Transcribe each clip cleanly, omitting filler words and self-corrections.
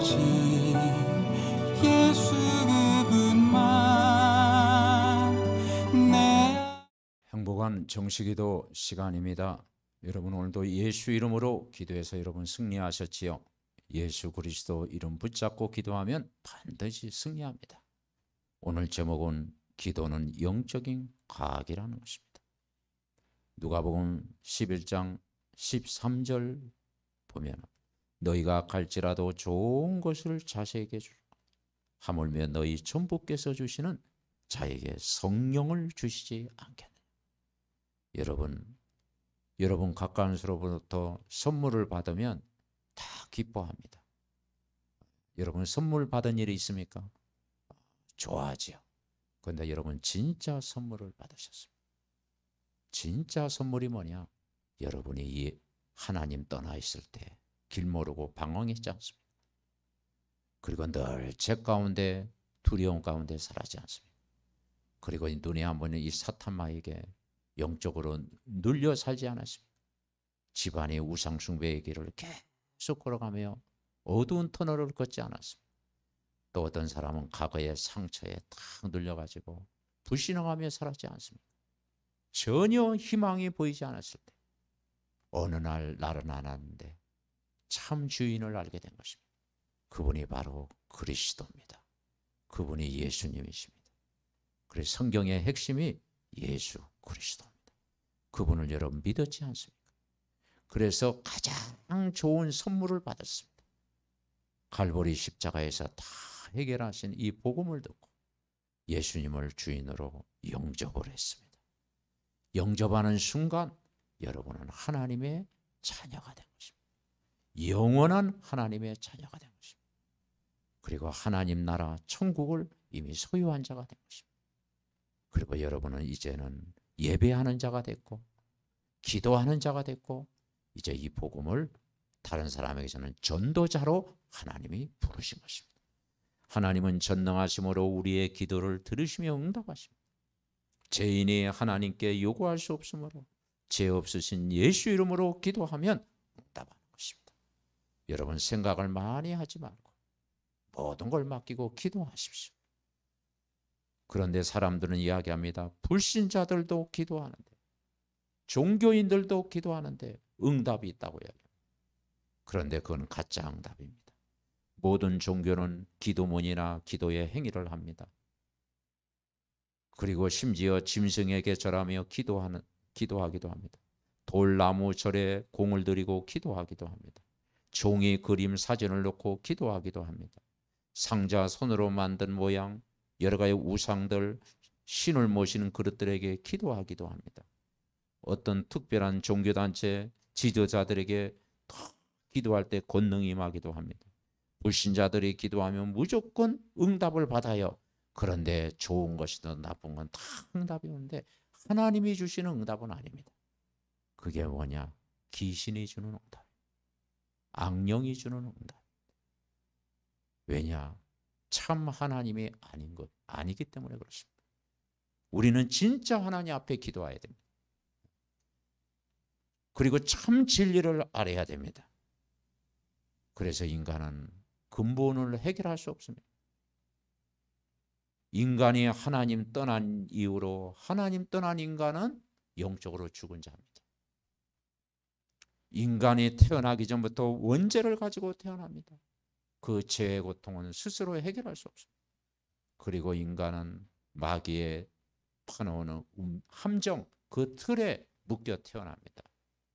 오직 예수 그분만 내 행복한 정식기도 시간입니다. 여러분 오늘도 예수 이름으로 기도해서 여러분 승리하셨지요? 예수 그리스도 이름 붙잡고 기도하면 반드시 승리합니다. 오늘 제목은 기도는 영적인 과학이라는 것입니다. 누가복음 11장 13절 보면 너희가 갈지라도 좋은 것을 자식에게 주라. 하물며 너희 천부께서 주시는 자에게 성령을 주시지 않겠느냐. 여러분 가까운 사람으로부터 선물을 받으면 다 기뻐합니다. 여러분 선물 받은 일이 있습니까? 좋아하지요. 그런데 여러분 진짜 선물을 받으셨습니다. 진짜 선물이 뭐냐? 여러분이 하나님 떠나 있을 때 길 모르고 방황했지 않습니까? 그리고 늘 죄 가운데 두려움 가운데 살아지 않습니까? 그리고 눈에 한 번은 이 사탄마에게 영적으로 눌려 살지 않았습니까? 집안의 우상 숭배의 길을 계속 걸어가며 어두운 터널을 걷지 않았습니까? 또 어떤 사람은 과거의 상처에 탁 눌려가지고 불신앙하며 살았지 않습니까? 전혀 희망이 보이지 않았을 때 어느 날 나른하는데 참 주인을 알게 된 것입니다. 그분이 바로 그리스도입니다. 그분이 예수님이십니다. 그래서 성경의 핵심이 예수 그리스도입니다. 그분을 여러분 믿었지 않습니까? 그래서 가장 좋은 선물을 받았습니다. 갈보리 십자가에서 다 해결하신 이 복음을 듣고 예수님을 주인으로 영접을 했습니다. 영접하는 순간 여러분은 하나님의 자녀가 된 것입니다. 영원한 하나님의 자녀가 된 것입니다. 그리고 하나님 나라 천국을 이미 소유한 자가 된 것입니다. 그리고 여러분은 이제는 예배하는 자가 됐고 기도하는 자가 됐고 이제 이 복음을 다른 사람에게서는 전도자로 하나님이 부르신 것입니다. 하나님은 전능하심으로 우리의 기도를 들으시며 응답하십니다. 죄인이 하나님께 요구할 수 없으므로 죄 없으신 예수 이름으로 기도하면 응답하는 것입니다. 여러분 생각을 많이 하지 말고 모든 걸 맡기고 기도하십시오. 그런데 사람들은 이야기합니다. 불신자들도 기도하는데 종교인들도 기도하는데 응답이 있다고 이야기합니다. 그런데 그건 가짜 응답입니다. 모든 종교는 기도문이나 기도의 행위를 합니다. 그리고 심지어 짐승에게 절하며 기도하기도 합니다. 돌나무 절에 공을 들이고 기도하기도 합니다. 종이 그림 사진을 놓고 기도하기도 합니다. 상자 손으로 만든 모양 여러 가지 우상들 신을 모시는 그릇들에게 기도하기도 합니다. 어떤 특별한 종교단체 지도자들에게 기도할 때 권능이 임하기도 합니다. 불신자들이 기도하면 무조건 응답을 받아요. 그런데 좋은 것이든 나쁜 건 다 응답이 오는데 하나님이 주시는 응답은 아닙니다. 그게 뭐냐? 귀신이 주는 응답, 악령이 주는 응답. 왜냐? 참 하나님이 아니기 때문에 그렇습니다. 우리는 진짜 하나님 앞에 기도해야 됩니다. 그리고 참 진리를 알아야 됩니다. 그래서 인간은 근본을 해결할 수 없습니다. 인간이 하나님 떠난 이후로 하나님 떠난 인간은 영적으로 죽은 자입니다. 인간이 태어나기 전부터 원죄를 가지고 태어납니다. 그 죄의 고통은 스스로 해결할 수 없습니다. 그리고 인간은 마귀의 파놓는 함정, 그 틀에 묶여 태어납니다.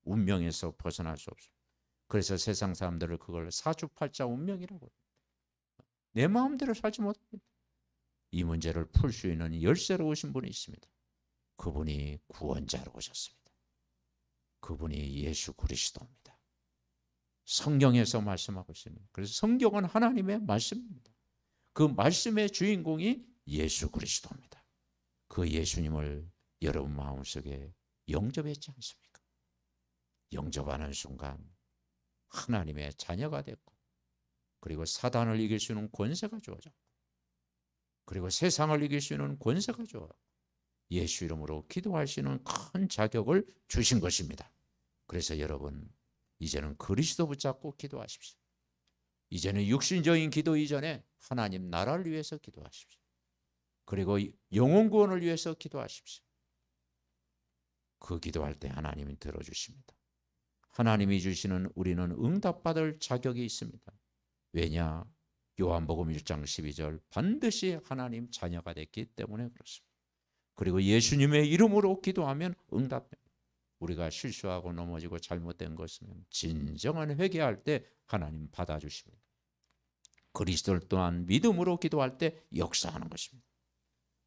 운명에서 벗어날 수 없습니다. 그래서 세상 사람들을 그걸 사주팔자 운명이라고 합니다. 내 마음대로 살지 못합니다. 이 문제를 풀 수 있는 열쇠로 오신 분이 있습니다. 그분이 구원자로 오셨습니다. 그분이 예수 그리스도입니다. 성경에서 말씀하고 있습니다. 그래서 성경은 하나님의 말씀입니다. 그 말씀의 주인공이 예수 그리스도입니다. 그 예수님을 여러분 마음속에 영접했지 않습니까? 영접하는 순간 하나님의 자녀가 됐고 그리고 사단을 이길 수 있는 권세가 주어졌고 그리고 세상을 이길 수 있는 권세가 주어졌고 예수 이름으로 기도할 수 있는 큰 자격을 주신 것입니다. 그래서 여러분 이제는 그리스도 붙잡고 기도하십시오. 이제는 육신적인 기도 이전에 하나님 나라를 위해서 기도하십시오. 그리고 영혼 구원을 위해서 기도하십시오. 그 기도할 때 하나님이 들어주십니다. 하나님이 주시는 우리는 응답받을 자격이 있습니다. 왜냐? 요한복음 1장 12절 반드시 하나님 자녀가 됐기 때문에 그렇습니다. 그리고 예수님의 이름으로 기도하면 응답됩니다. 우리가 실수하고 넘어지고 잘못된 것은 진정한 회개할 때 하나님 받아주십니다. 그리스도를 또한 믿음으로 기도할 때 역사하는 것입니다.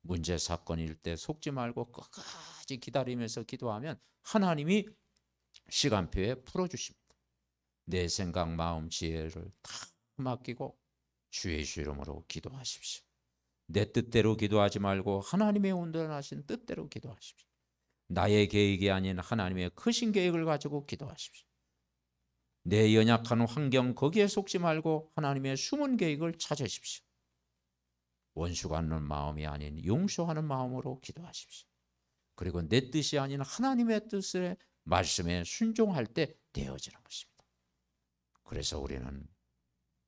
문제 사건일 때 속지 말고 끝까지 기다리면서 기도하면 하나님이 시간표에 풀어주십니다. 내 생각, 마음, 지혜를 다 맡기고 주의 이름으로 기도하십시오. 내 뜻대로 기도하지 말고 하나님의 온전하신 뜻대로 기도하십시오. 나의 계획이 아닌 하나님의 크신 계획을 가지고 기도하십시오. 내 연약한 환경 거기에 속지 말고 하나님의 숨은 계획을 찾으십시오. 원수 갖는 마음이 아닌 용서하는 마음으로 기도하십시오. 그리고 내 뜻이 아닌 하나님의 뜻의 말씀에 순종할 때 되어지는 것입니다. 그래서 우리는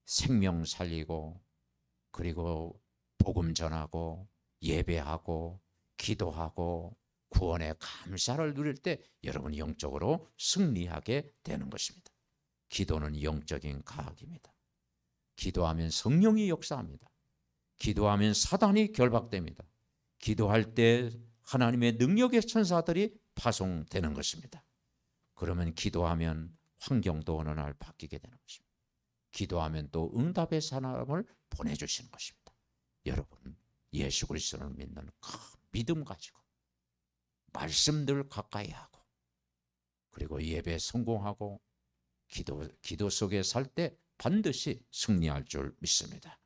생명 살리고 그리고 복음 전하고 예배하고 기도하고 구원의 감사를 누릴 때 여러분 영적으로 승리하게 되는 것입니다. 기도는 영적인 과학입니다. 기도하면 성령이 역사합니다. 기도하면 사단이 결박됩니다. 기도할 때 하나님의 능력의 천사들이 파송되는 것입니다. 그러면 기도하면 환경도 어느 날 바뀌게 되는 것입니다. 기도하면 또 응답의 사람을 보내주시는 것입니다. 여러분, 예수 그리스도를 믿는 큰 믿음 가지고 말씀들 가까이 하고 그리고 예배 성공하고 기도 속에 살 때 반드시 승리할 줄 믿습니다.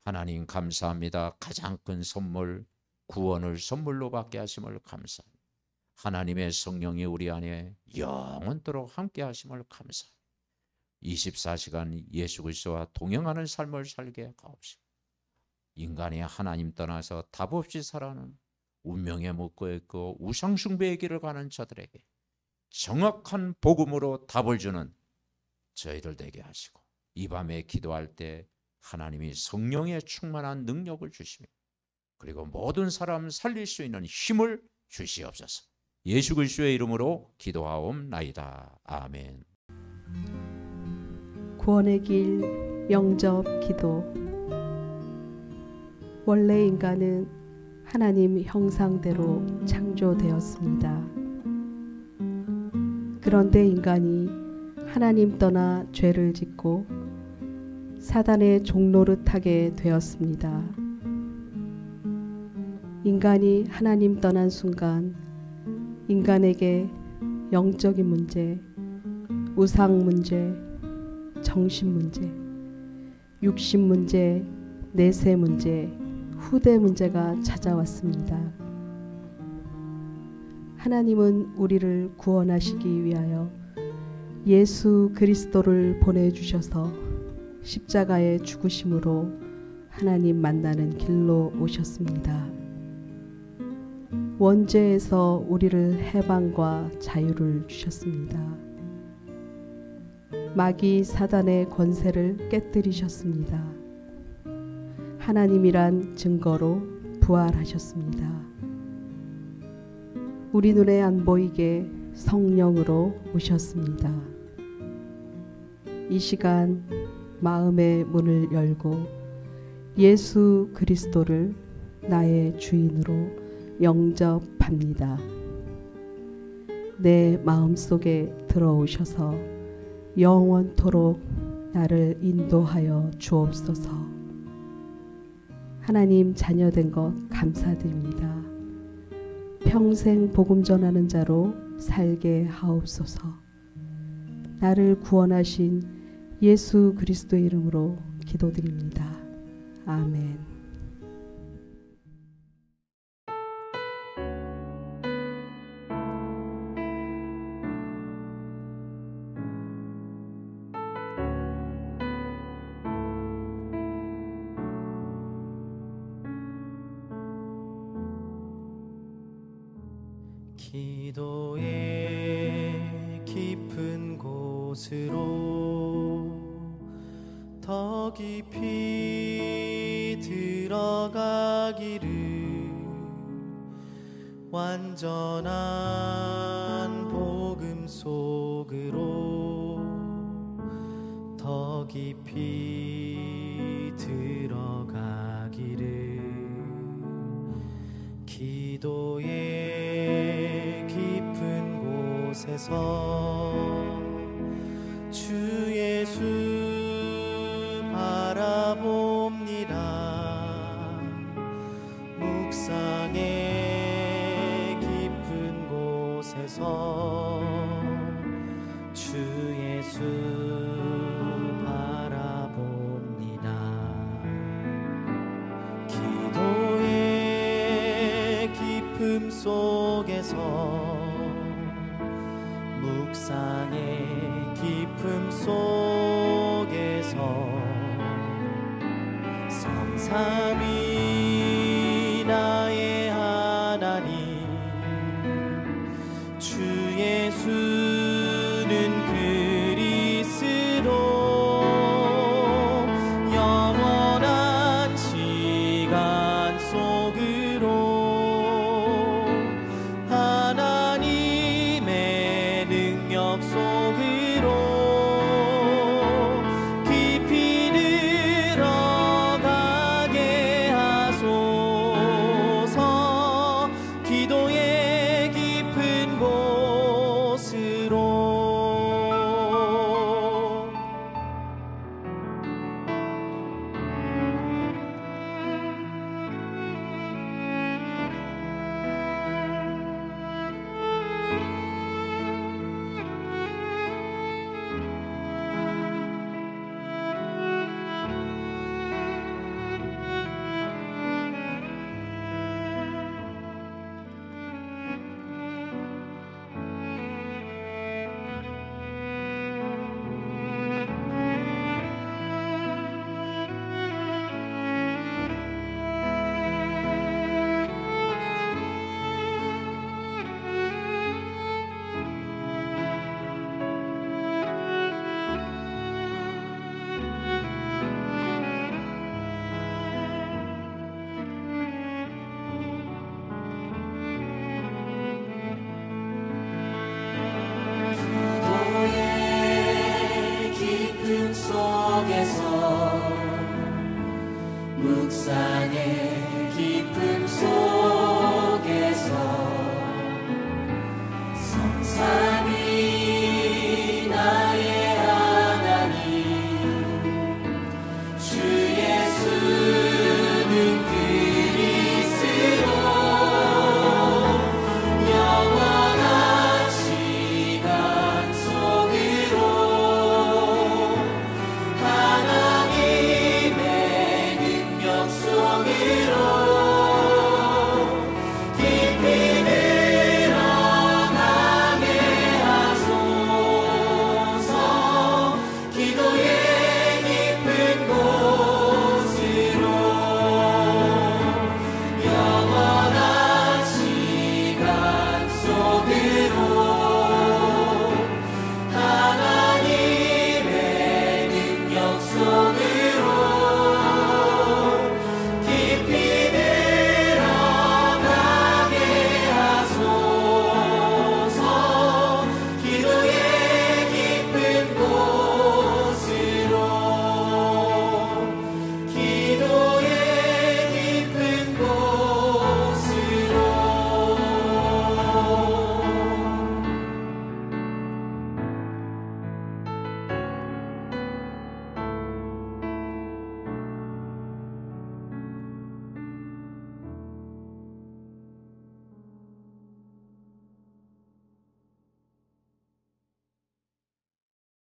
하나님 감사합니다. 가장 큰 선물 구원을 선물로 받게 하심을 감사합니다. 하나님의 성령이 우리 안에 영원토록 함께 하심을 감사합니다. 24시간 예수 그리스도와 동행하는 삶을 살게 하옵시고 인간이 하나님 떠나서 답 없이 살아가는 운명에 묶여 있고 우상 숭배의 길을 가는 자들에게 정확한 복음으로 답을 주는 저희들 되게 하시고 이 밤에 기도할 때 하나님이 성령의 충만한 능력을 주시며 그리고 모든 사람 살릴 수 있는 힘을 주시옵소서. 예수 그리스도의 이름으로 기도하옵나이다. 아멘. 구원의 길 영접 기도. 원래 인간은 하나님 형상대로 창조되었습니다. 그런데 인간이 하나님 떠나 죄를 짓고 사단의 종노릇하게 되었습니다. 인간이 하나님 떠난 순간 인간에게 영적인 문제, 우상 문제, 정신 문제, 육신 문제, 내세 문제, 후대 문제가 찾아왔습니다. 하나님은 우리를 구원하시기 위하여 예수 그리스도를 보내주셔서 십자가의 죽으심으로 하나님 만나는 길로 오셨습니다. 원죄에서 우리를 해방과 자유를 주셨습니다. 마귀 사단의 권세를 깨뜨리셨습니다. 하나님이란 증거로 부활하셨습니다. 우리 눈에 안 보이게 성령으로 오셨습니다. 이 시간 마음의 문을 열고 예수 그리스도를 나의 주인으로 영접합니다. 내 마음속에 들어오셔서 영원토록 나를 인도하여 주옵소서. 하나님 자녀된 것 감사드립니다. 평생 복음 전하는 자로 살게 하옵소서. 나를 구원하신 예수 그리스도의 이름으로 기도드립니다. 아멘. 기도의 깊은 곳으로 더 깊이 들어가기를 완전한 복음 속으로 더 깊이 들어가기를 기도의 깊은 곳에서 주 예수 바라봅니다. 묵상의 깊은 곳에서 주 예수 바라봅니다. 기도의 깊음 속에서 묵상의 깊음 속에서 성삼위 나의 하나님 주 예수는 그리스도 영원한 시간 속으로 하나님의 능력 속으로 깊이 들어가게 하소서. 기도의 깊은 곳으로 묵상의 깊음 속에서 성삼